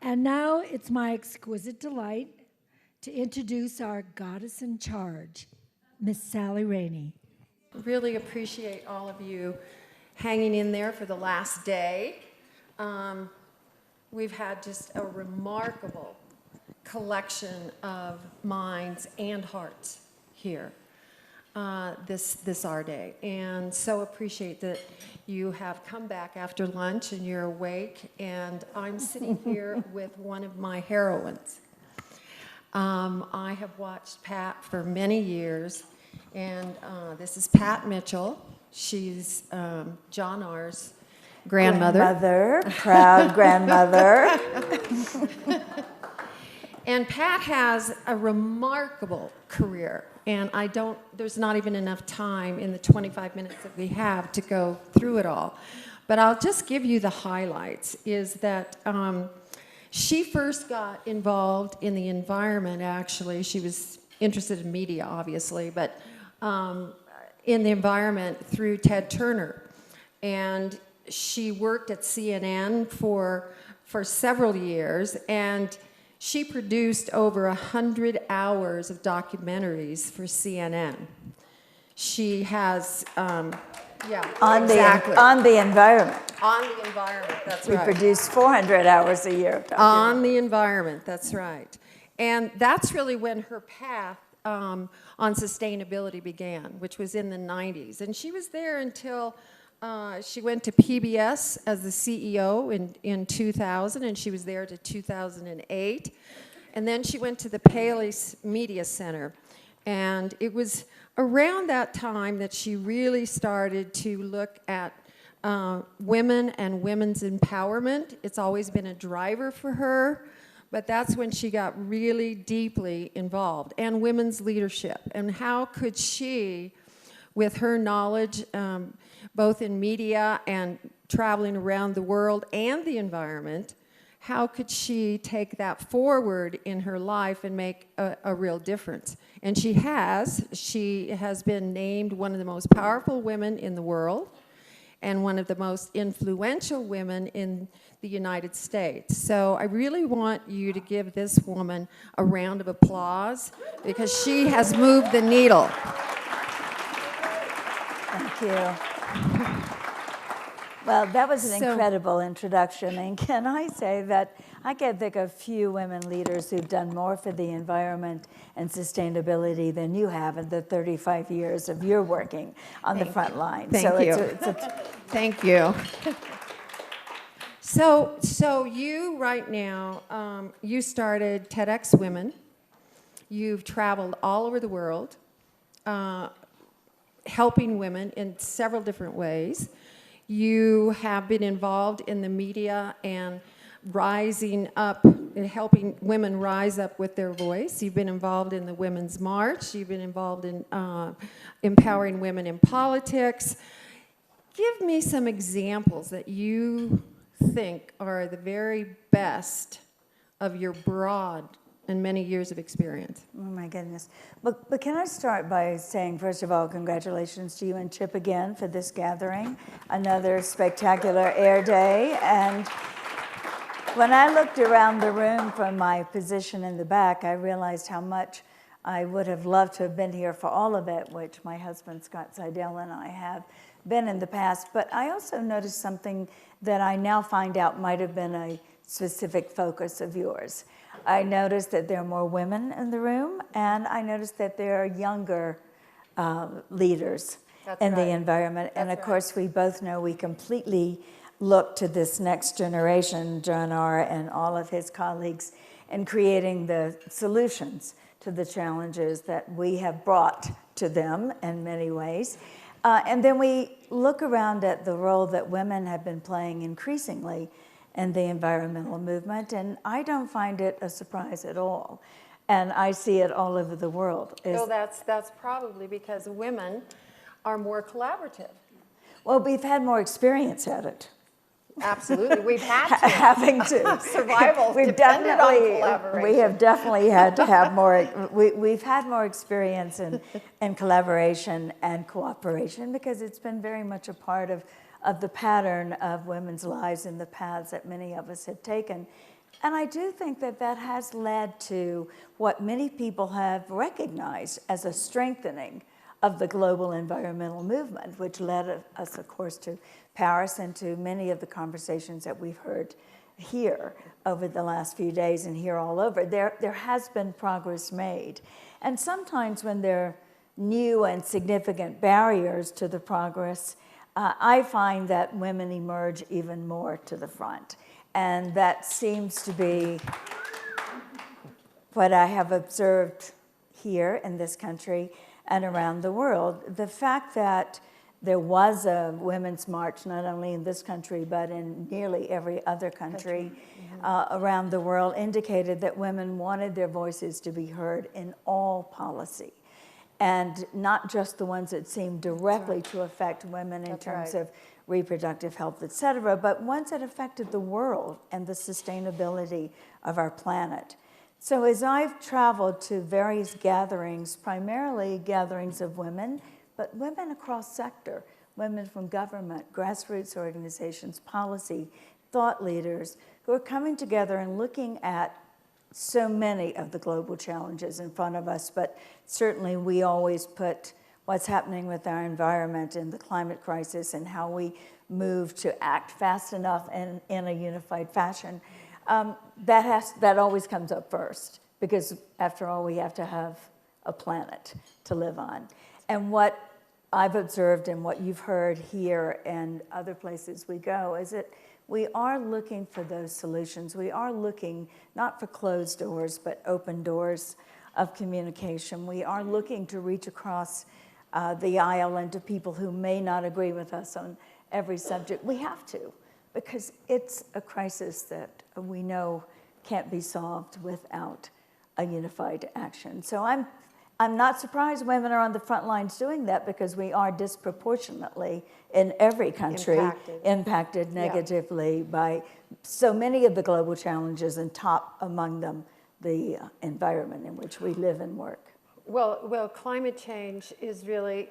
And now it's my exquisite delight to introduce our goddess in charge, Miss Sally Rainey. Really appreciate all of you hanging in there for the last day. We've had just a remarkable collection of minds and hearts here this our day, and so appreciate that you have come back after lunch and you're awake, and I'm sitting here with one of my heroines. I have watched Pat for many years, and this is Pat Mitchell. She's John R.'s grandmother. Proud grandmother. And Pat has a remarkable career, and there's not even enough time in the 25 minutes that we have to go through it all. But I'll just give you the highlights, is that she first got involved in the environment, actually. She was interested in media, obviously, but in the environment through Ted Turner. And she worked at CNN for several years, and she produced over 100 hours of documentaries for CNN. She has, On exactly. the environment. On the environment, that's We right. produce 400 hours a year. On the environment, that's right. And that's really when her path on sustainability began, which was in the 90s. And she was there until she went to PBS as the CEO in 2000, and she was there to 2008. And then she went to the Paley Media Center. And it was around that time that she really started to look at women and women's empowerment. It's always been a driver for her, but that's when she got really deeply involved. And women's leadership. And how could she, with her knowledge, both in media and traveling around the world and the environment, how could she take that forward in her life and make a real difference? And she has. She has been named one of the most powerful women in the world and one of the most influential women in the United States. So I really want you to give this woman a round of applause because she has moved the needle. Thank you. Well, that was an incredible introduction. And can I say that I can think of few women leaders who've done more for the environment and sustainability than you have in the 35 years of your working on the front line. Thank you. Thank you. So you right now, you started TEDx Women. You've traveled all over the world, helping women in several different ways. You have been involved in the media and rising up, and helping women rise up with their voice. You've been involved in the Women's March. You've been involved in empowering women in politics. Give me some examples that you think are the very best of your broad and many years of experience. Oh my goodness. But can I start by saying, first of all, congratulations to you and Chip again for this gathering. Another spectacular Air Day. And when I looked around the room from my position in the back, I realized how much I would have loved to have been here for all of it, which my husband, Scott Seidel, and I have been in the past. But I also noticed something that I now find out might have been a specific focus of yours. I noticed that there are more women in the room, and I noticed that there are younger leaders in the environment. And of course, we both know we completely look to this next generation, John R. and all of his colleagues, in creating the solutions to the challenges that we have brought to them in many ways. And then we look around at the role that women have been playing increasingly in the environmental movement, and I don't find it a surprise at all. And I see it all over the world. Well, that's probably because women are more collaborative. Well, we've had more experience at it. Absolutely, we've had to. Having to. Survival depended on collaboration. We have definitely had to have more, we've had more experience in collaboration and cooperation because it's been very much a part of the pattern of women's lives and the paths that many of us have taken. And I do think that that has led to what many people have recognized as a strengthening of the global environmental movement, which led us, of course, to Paris and to many of the conversations that we've heard here over the last few days and here all over. There has been progress made. And sometimes when there are new and significant barriers to the progress, I find that women emerge even more to the front. And that seems to be what I have observed here in this country and around the world. The fact that there was a women's march, not only in this country, but in nearly every other country around the world, indicated that women wanted their voices to be heard in all policy. And not just the ones that seemed directly to affect women in terms of reproductive health, et cetera, but ones that affected the world and the sustainability of our planet. So as I've traveled to various gatherings, primarily gatherings of women, but women across sector, women from government, grassroots organizations, policy, thought leaders, who are coming together and looking at so many of the global challenges in front of us, but certainly we always put what's happening with our environment and the climate crisis and how we move to act fast enough and in a unified fashion. That always comes up first, because after all, we have to have a planet to live on. And what I've observed and what you've heard here and other places we go is that we are looking for those solutions. We are looking not for closed doors, but open doors of communication. We are looking to reach across the aisle and to people who may not agree with us on every subject. We have to, because it's a crisis that we know can't be solved without a unified action. So I'm not surprised women are on the front lines doing that, because we are disproportionately in every country impacted negatively by so many of the global challenges, and top among them the environment in which we live and work. Well, climate change is really,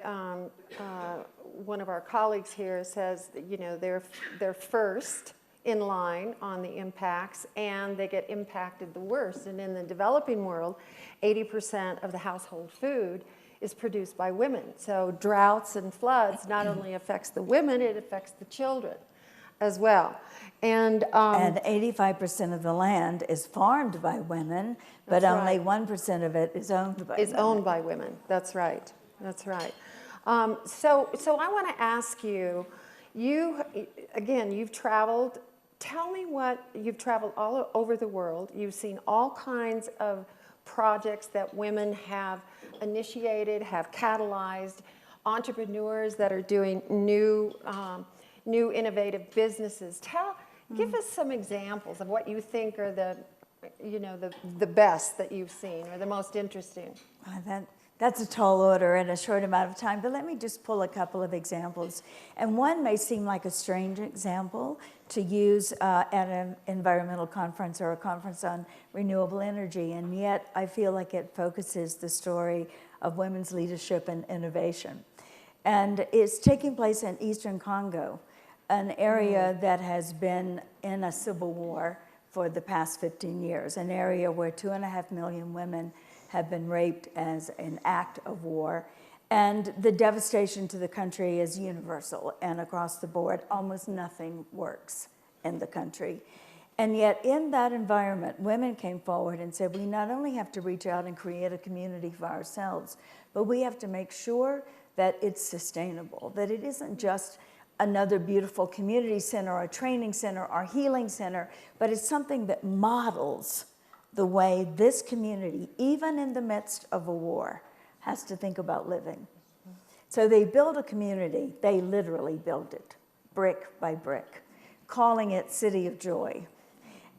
one of our colleagues here says that, you know, they're first in line on the impacts, and they get impacted the worst. And in the developing world, 80% of the household food is produced by women. So droughts and floods not only affects the women, it affects the children as well. And 85% of the land is farmed by women, but only 1% of it is owned by women. Is owned by women. That's right. That's right. So I want to ask you, you've traveled. Tell me you've traveled all over the world. You've seen all kinds of projects that women have initiated, have catalyzed, entrepreneurs that are doing new innovative businesses. Give us some examples of what you think are the best that you've seen, or the most interesting. That's a tall order in a short amount of time, but let me just pull a couple of examples. And one may seem like a strange example to use at an environmental conference or a conference on renewable energy, and yet I feel like it focuses the story of women's leadership and innovation. And it's taking place in Eastern Congo, an area that has been in a civil war for the past 15 years, an area where 2.5 million women have been raped as an act of war. And the devastation to the country is universal and across the board. Almost nothing works in the country. And yet in that environment, women came forward and said, we not only have to reach out and create a community for ourselves, but we have to make sure that it's sustainable, that it isn't just another beautiful community center or a training center or healing center, but it's something that models the way this community, even in the midst of a war, has to think about living. So they build a community, they literally build it, brick by brick, calling it City of Joy.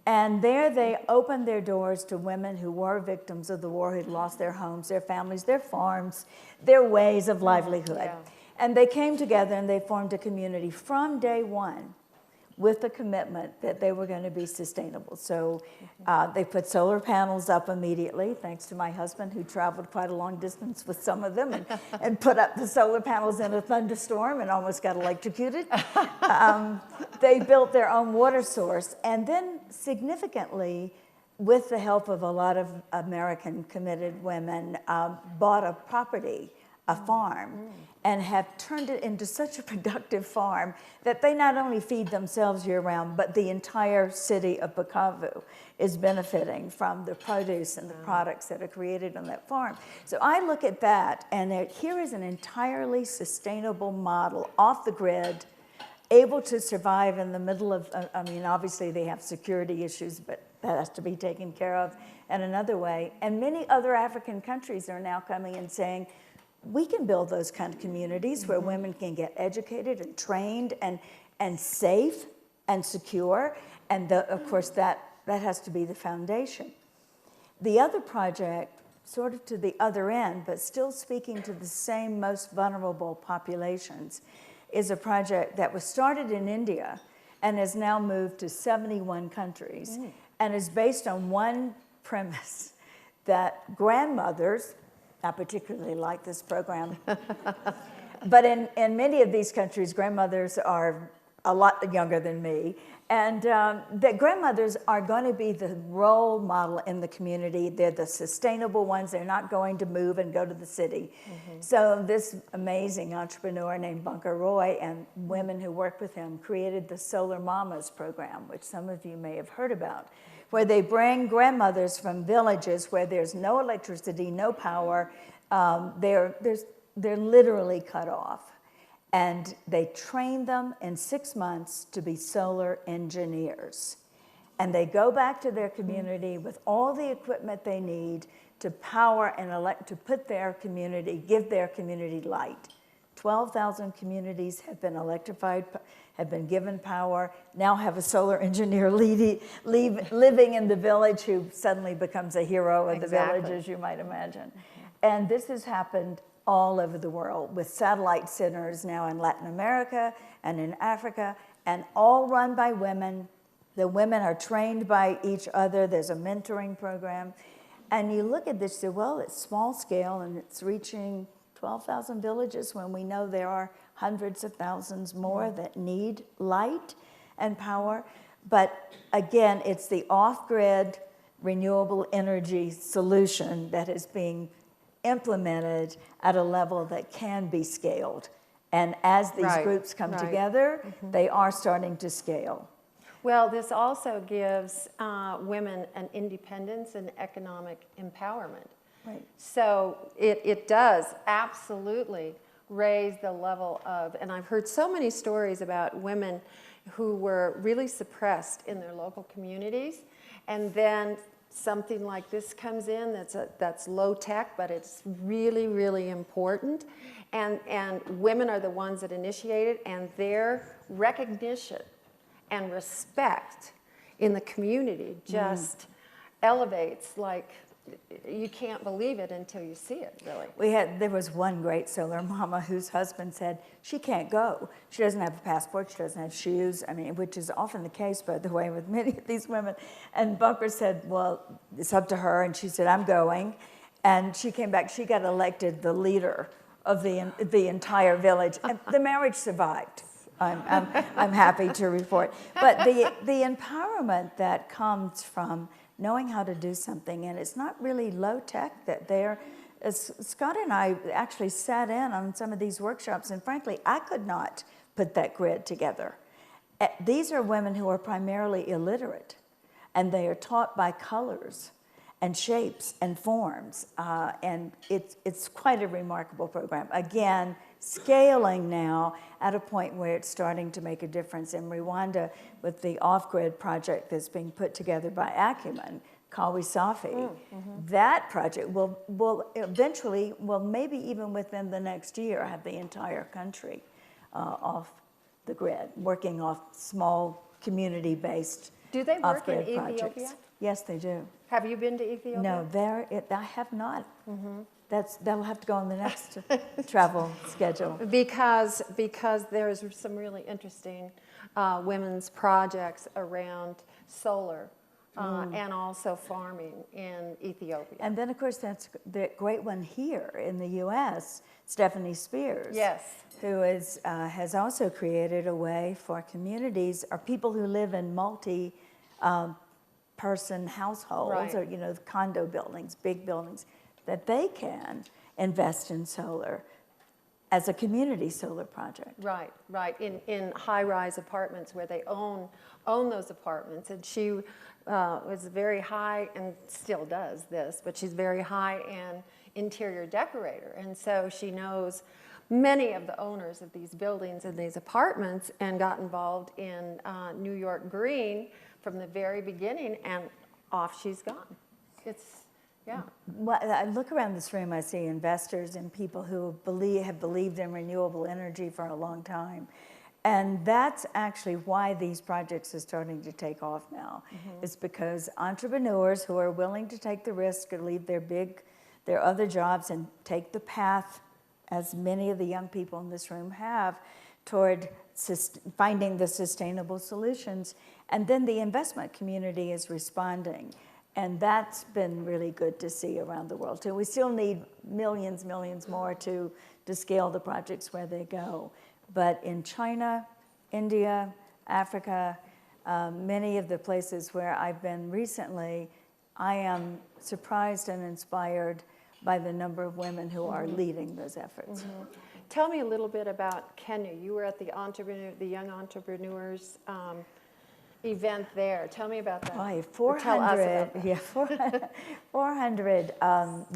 And there they opened their doors to women who were victims of the war, who'd lost their homes, their families, their farms, their ways of livelihood. Yeah. And they came together and they formed a community from day one, with the commitment that they were going to be sustainable. So they put solar panels up immediately, thanks to my husband, who traveled quite a long distance with some of them and put up the solar panels in a thunderstorm and almost got electrocuted. They built their own water source, and then significantly, with the help of a lot of American committed women, bought a property, a farm, and have turned it into such a productive farm that they not only feed themselves year-round, but the entire city of Bukavu is benefiting from the produce and the products that are created on that farm. So I look at that, and here is an entirely sustainable model, off the grid, able to survive in the middle of, I mean, obviously they have security issues, but that has to be taken care of in another way. And many other African countries are now coming and saying, we can build those kind of communities where women can get educated and trained and safe and secure. And of course, that has to be the foundation. The other project, sort of to the other end, but still speaking to the same most vulnerable populations, is a project that was started in India and has now moved to 71 countries and is based on one premise, that grandmothers, I particularly like this program, but in many of these countries, grandmothers are a lot younger than me, and that grandmothers are going to be the role model in the community. They're the sustainable ones. They're not going to move and go to the city. So this amazing entrepreneur named Bunker Roy and women who work with him created the Solar Mamas program, which some of you may have heard about, where they bring grandmothers from villages where there's no electricity, no power, they're literally cut off. And they train them in 6 months to be solar engineers. And they go back to their community with all the equipment they need to power and to put their community, give their community light. 12,000 communities have been electrified, have been given power, now have a solar engineer living in the village who suddenly becomes a hero of the village, as you might imagine. And this has happened all over the world with satellite centers now in Latin America and in Africa, and all run by women. The women are trained by each other. There's a mentoring program. And you look at this, say, well, it's small scale and it's reaching 12,000 villages when we know there are hundreds of thousands more that need light and power. But again, it's the off-grid renewable energy solution that is being implemented at a level that can be scaled. And as these groups come together, they are starting to scale. Well, this also gives women an independence and economic empowerment. Right. So it does absolutely raise the level of, and I've heard so many stories about women who were really suppressed in their local communities, and then something like this comes in that's low tech, but it's really, really important. And women are the ones that initiate it, and their recognition and respect in the community just elevates like you can't believe it until you see it, really. There was one great solar mama whose husband said she can't go. She doesn't have a passport, she doesn't have shoes, I mean, which is often the case, by the way, with many of these women. And Bunker said, well, it's up to her, and she said, I'm going. And she came back, she got elected the leader of the entire village. And the marriage survived, I'm happy to report. But the empowerment that comes from knowing how to do something, and it's not really low tech that Scott and I actually sat in on some of these workshops, and frankly, I could not put that grid together. These are women who are primarily illiterate, and they are taught by colors and shapes and forms, and it's quite a remarkable program. Again, scaling now at a point where it's starting to make a difference. In Rwanda, with the off-grid project that's being put together by Acumen, Kawisafi, that project will eventually, well, maybe even within the next year, have the entire country off the grid, working off small community-based Do they work in off-grid Ethiopia? projects. Yes, they do. Have you been to Ethiopia? No, I have not. That'll have to go on the next travel schedule. Because there's some really interesting women's projects around solar and also farming in Ethiopia. And then, of course, that's the great one here in the U.S., Stephanie Spears. Yes. Who has also created a way for communities or people who live in multi-person households, Right. or condo buildings, big buildings, that they can invest in solar as a community solar project. Right, right. In high-rise apartments where they own those apartments. And she was very high, and still does this, but she's very high-end interior decorator. And so she knows many of the owners of these buildings and these apartments, and got involved in New York Green from the very beginning, and off she's gone. Yeah. Well, I look around this room, I see investors and people who have believed in renewable energy for a long time. And that's actually why these projects are starting to take off now. It's because entrepreneurs who are willing to take the risk and leave their other jobs and take the path, as many of the young people in this room have, toward finding the sustainable solutions. And then the investment community is responding. And that's been really good to see around the world too. We still need millions more to scale the projects where they go. But in China, India, Africa, many of the places where I've been recently, I am surprised and inspired by the number of women who are leading those efforts. Tell me a little bit about Kenya. You were at the Young Entrepreneurs event there. Tell me about that. Right, Tell us about that. 400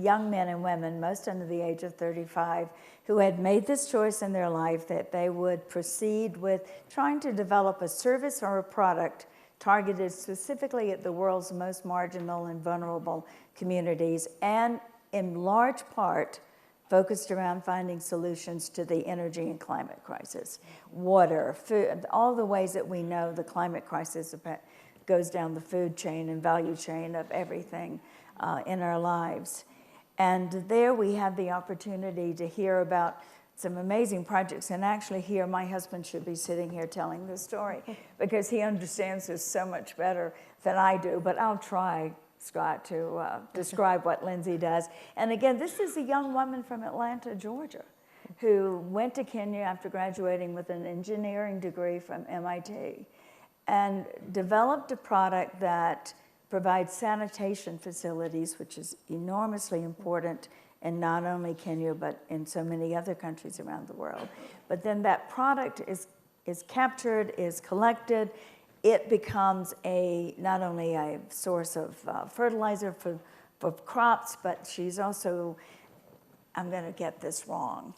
young men and women, most under the age of 35, who had made this choice in their life that they would proceed with trying to develop a service or a product targeted specifically at the world's most marginal and vulnerable communities, and in large part focused around finding solutions to the energy and climate crisis. Water, food, all the ways that we know the climate crisis goes down the food chain and value chain of everything in our lives. And there we had the opportunity to hear about some amazing projects, and actually here, my husband should be sitting here telling this story because he understands this so much better than I do, but I'll try, Scott, to describe what Lindsay does. And again, this is a young woman from Atlanta, Georgia, who went to Kenya after graduating with an engineering degree from MIT and developed a product that provides sanitation facilities, which is enormously important in not only Kenya, but in so many other countries around the world. But then that product is captured, is collected. It becomes not only a source of fertilizer for crops, but she's also, I'm going to get this wrong,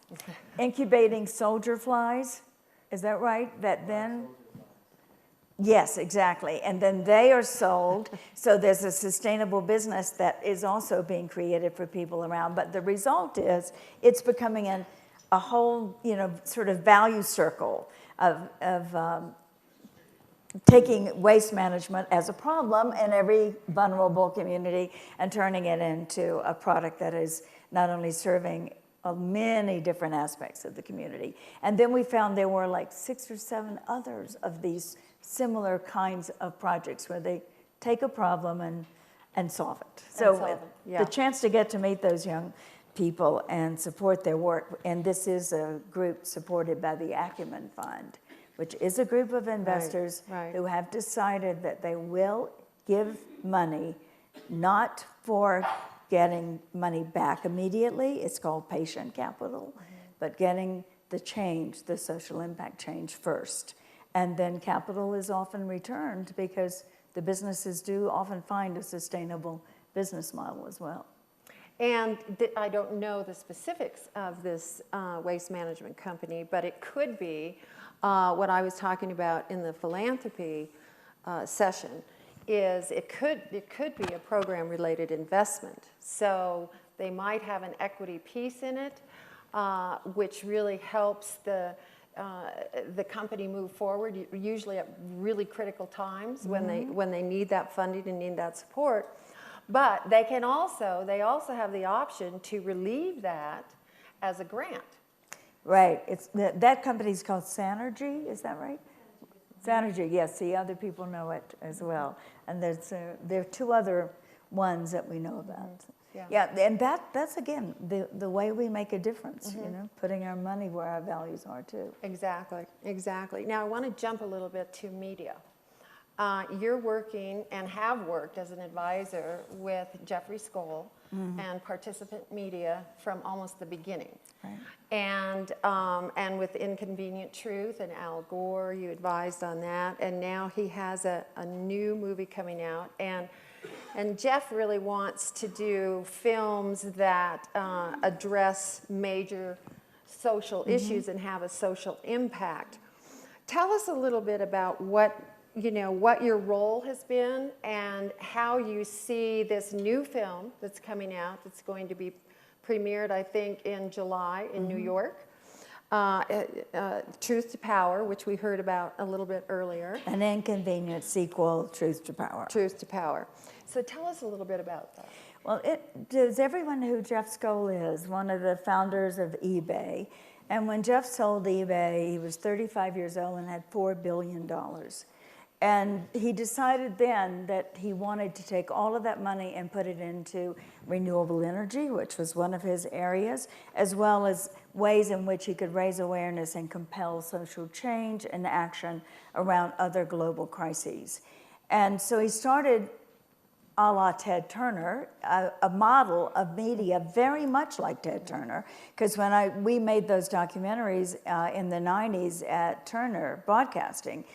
incubating soldier flies. Is that right? That then? Yes, exactly. And then they are sold. So there's a sustainable business that is also being created for people around. But the result is it's becoming a whole, sort of value circle of taking waste management as a problem in every vulnerable community and turning it into a product that is not only serving many different aspects of the community. And then we found there were like 6 or 7 others of these similar kinds of projects where they take a problem and solve it. So the chance to get to meet those young people and support their work, and this is a group supported by the Acumen Fund, which is a group of investors who have decided that they will give money, not for getting money back immediately, it's called patient capital, but getting the change, the social impact change first. And then capital is often returned because the businesses do often find a sustainable business model as well. And I don't know the specifics of this waste management company, but it could be what I was talking about in the philanthropy session. It could be a program-related investment. So they might have an equity piece in it, which really helps the the company move forward, usually at really critical times when they need that funding and need that support. But they also have the option to relieve that as a grant. Right. That company's called Sanergy, is that right? Sanergy, yes. The other people know it as well. And there are two other ones that we know about. Yeah, and that's again the way we make a difference. You know, putting our money where our values are too. Exactly, exactly. Now I want to jump a little bit to media. You're working and have worked as an advisor with Jeffrey Skoll and Participant Media from almost the beginning. Right. And with Inconvenient Truth and Al Gore, you advised on that. And now he has a new movie coming out. And Jeff really wants to do films that address major social issues and have a social impact. Tell us a little bit about what your role has been and how you see this new film that's coming out, that's going to be premiered, I think, in July in New York. Truth to Power, which we heard about a little bit earlier. An Inconvenient sequel, Truth to Power. Truth to Power. So tell us a little bit about that. Well, does everyone know who Jeff Skoll is? One of the founders of eBay. And when Jeff sold eBay, he was 35 years old and had $4 billion. And he decided then that he wanted to take all of that money and put it into renewable energy, which was one of his areas, as well as ways in which he could raise awareness and compel social change and action around other global crises. And so he started, a la Ted Turner, a model of media very much like Ted Turner, because when we made those documentaries in the 90s at Turner Broadcasting,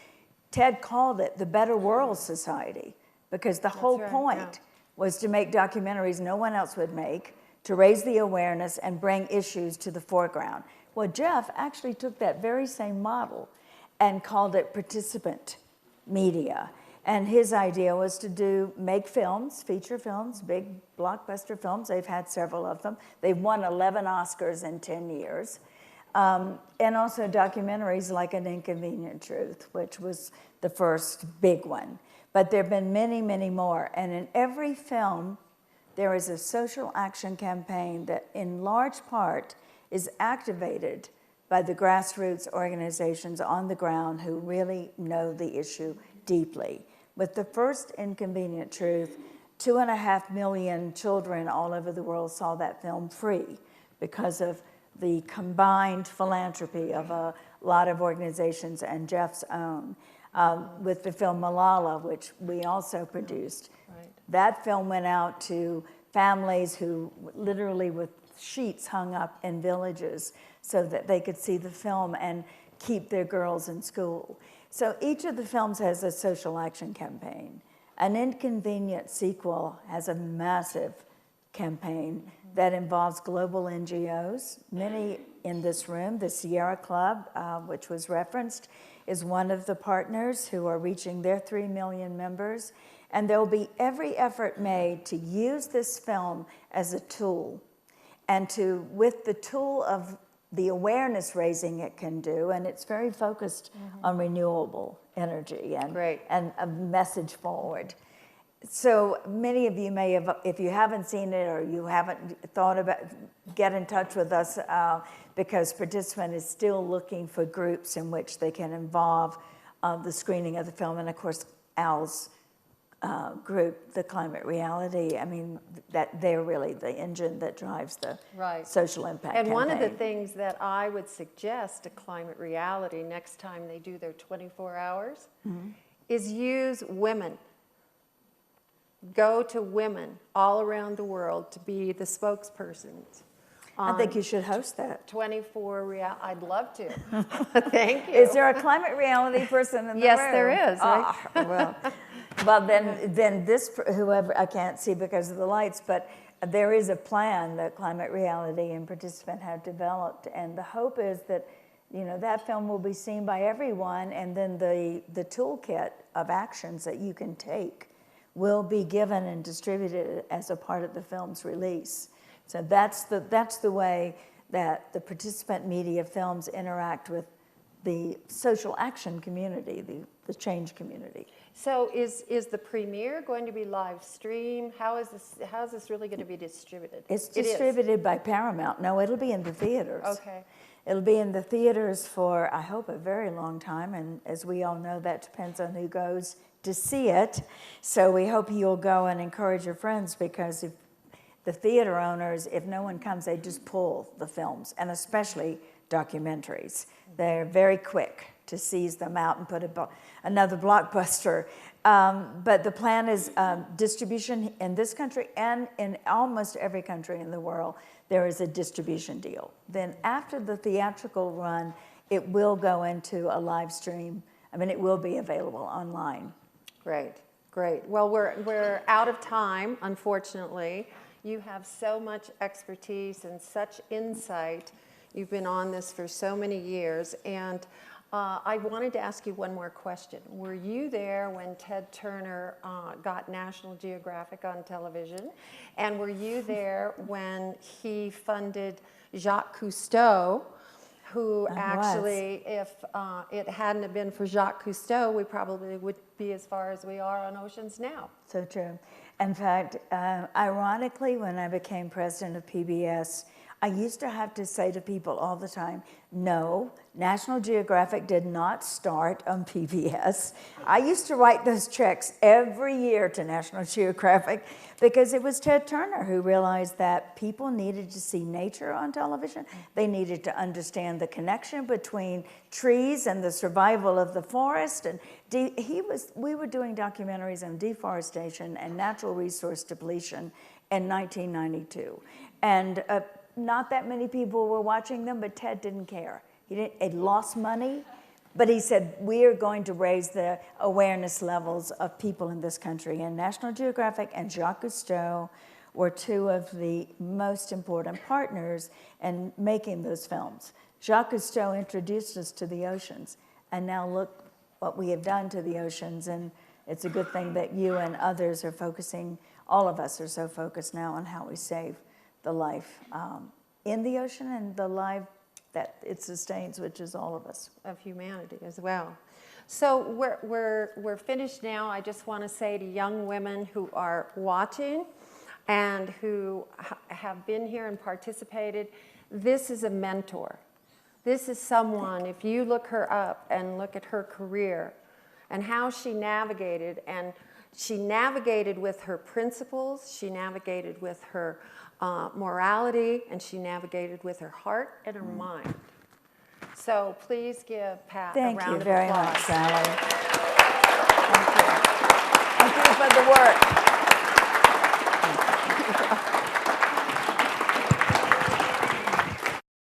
Ted called it the Better World Society, because the whole point was to make documentaries no one else would make, to raise the awareness and bring issues to the foreground. Well, Jeff actually took that very same model and called it participant media. And his idea was to make films, feature films, big blockbuster films. They've had several of them. They've won 11 Oscars in 10 years. And also documentaries like An Inconvenient Truth, which was the first big one. But there have been many, many more. And in every film, there is a social action campaign that in large part is activated by the grassroots organizations on the ground who really know the issue deeply. With the first Inconvenient Truth, 2.5 million children all over the world saw that film free because of the combined philanthropy of a lot of organizations and Jeff's own. With the film Malala, which we also produced. Right. That film went out to families who literally with sheets hung up in villages so that they could see the film and keep their girls in school. So each of the films has a social action campaign. An Inconvenient sequel has a massive campaign that involves global NGOs. Many in this room, the Sierra Club, which was referenced, is one of the partners who are reaching their 3 million members. And there will be every effort made to use this film as a tool and with the tool of the awareness raising it can do, and it's very focused on renewable energy and a message forward. So many of you may have, if you haven't seen it or you haven't thought about, get in touch with us because Participant is still looking for groups in which they can involve the screening of the film. And of course, Al's group, The Climate Reality, I mean, that they're really the engine that drives the social impact And campaign. one of the things that I would suggest to Climate Reality next time they do their 24 hours is use women. Go to women all around the world to be the spokespersons. I think you should host that. 24 real. I'd love to. Thank you. Is there a Climate Reality person in the room? Yes, there is. Well, then this, whoever, I can't see because of the lights, but there is a plan that Climate Reality and Participant have developed, and the hope is that, that film will be seen by everyone, and then the toolkit of actions that you can take will be given and distributed as a part of the film's release. So that's the way that the Participant media films interact with the social action community, the change community. So is the premiere going to be live stream? How is this really going to be distributed? It's It is. distributed by Paramount. No, it'll be in the theaters. Okay. It'll be in the theaters for, I hope, a very long time. And as we all know, that depends on who goes to see it. So we hope you'll go and encourage your friends, because if the theater owners, if no one comes, they just pull the films, and especially documentaries. They're very quick to seize them out and put another blockbuster. But the plan is distribution in this country and in almost every country in the world. There is a distribution deal. Then after the theatrical run, it will go into a live stream. I mean, it will be available online. Great, great. Well, we're out of time, unfortunately. You have so much expertise and such insight. You've been on this for so many years, and I wanted to ask you one more question. Were you there when Ted Turner got National Geographic on television? And were you there when he funded Jacques Cousteau, who actually, if it hadn't have been for Jacques Cousteau, we probably would be as far as we are on oceans now. So true. In fact, ironically, when I became president of PBS, I used to have to say to people all the time, no, National Geographic did not start on PBS. I used to write those checks every year to National Geographic because it was Ted Turner who realized that people needed to see nature on television. They needed to understand the connection between trees and the survival of the forest. And we were doing documentaries on deforestation and natural resource depletion in 1992. And not that many people were watching them, but Ted didn't care. It lost money, but he said, we are going to raise the awareness levels of people in this country. And National Geographic and Jacques Cousteau were two of the most important partners in making those films. Jacques Cousteau introduced us to the oceans, and now look what we have done to the oceans. And it's a good thing that you and others are focusing, all of us are so focused now on how we save the life in the ocean and the life that it sustains, which is all of us. Of humanity as well. So we're finished now. I just want to say to young women who are watching and who have been here and participated, this is a mentor. This is someone, if you look her up and look at her career and how she navigated, and she navigated with her principles, she navigated with her morality, and she navigated with her heart and her mind. So please give Pat a round of applause. Thank you very much, Sally.